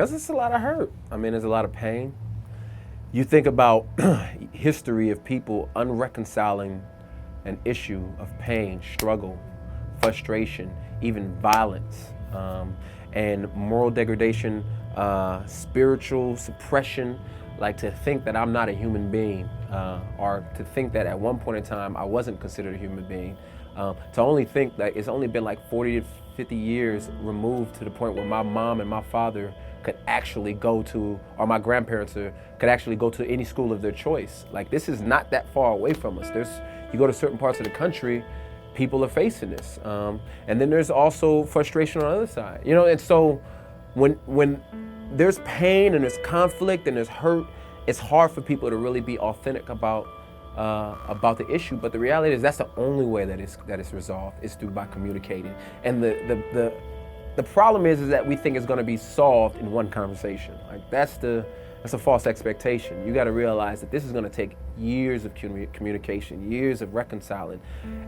Because it's a lot of hurt. I mean, there's a lot of pain. You think about history of people unreconciling an issue of pain, struggle, frustration, even violence, and moral degradation, spiritual suppression, like to think that I'm not a human being, or to think that at one point in time I wasn't considered a human being, to only think that it's only been like 40 to 50 years removed to the point where my mom and my father could actually go to, or my grandparents could actually go to any school of their choice. Like, this is not that far away from us. You go to certain parts of the country, people are facing this. And then there's also frustration on the other side, you know? And so when there's pain and there's conflict and there's hurt, it's hard for people to really be authentic about the issue. But the reality is that's the only way that it's resolved, is by communicating. And the problem is that we think it's going to be solved in one conversation. Like, that's a false expectation. You got to realize that this is going to take years of communication, years of reconciling.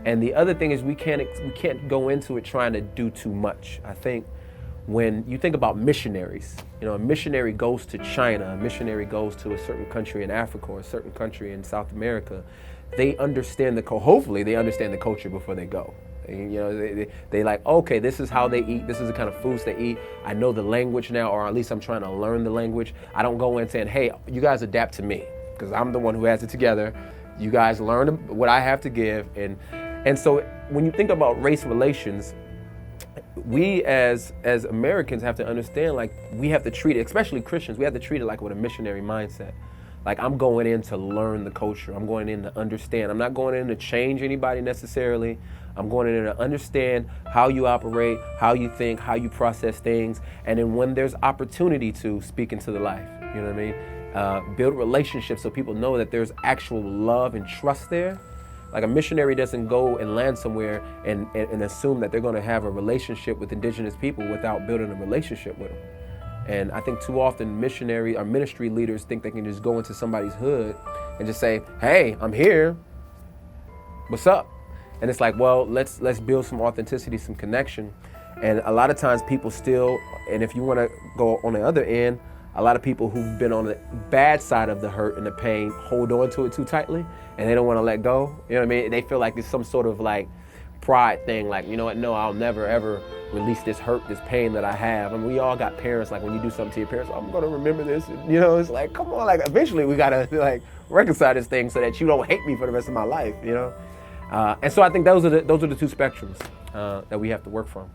And the other thing is we can't go into it trying to do too much. I think when you think about missionaries, you know, a missionary goes to China, a missionary goes to a certain country in Africa or a certain country in South America, they understand hopefully they understand the culture before they go. You know, they like, okay, this is how they eat. This is the kind of foods they eat. I know the language now, or at least I'm trying to learn the language. I don't go in saying, hey, you guys adapt to me, because I'm the one who has it together. You guys learn what I have to give. And so when you think about race relations, we as Americans have to understand, like, we have to treat it, especially Christians, we have to treat it like with a missionary mindset. Like, I'm going in to learn the culture. I'm going in to understand. I'm not going in to change anybody necessarily. I'm going in to understand how you operate, how you think, how you process things. And then when there's opportunity to speak into the life, you know what I mean? Build relationships so people know that there's actual love and trust there. Like, a missionary doesn't go and land somewhere and assume that they're going to have a relationship with indigenous people without building a relationship with them. And I think too often missionary or ministry leaders think they can just go into somebody's hood and just say, hey, I'm here, what's up? And it's like, well, let's build some authenticity, some connection. And a lot of times people still, and if you want to go on the other end, a lot of people who've been on the bad side of the hurt and the pain hold on to it too tightly, and they don't want to let go. You know what I mean? They feel like it's some sort of like pride thing, like, you know what, no, I'll never ever release this hurt, this pain that I have. I mean, we all got parents, like, when you do something to your parents, I'm gonna remember this. And, you know, it's like, come on, like, eventually we gotta like reconcile this thing so that you don't hate me for the rest of my life, you know? And so I think those are the two spectrums that we have to work from.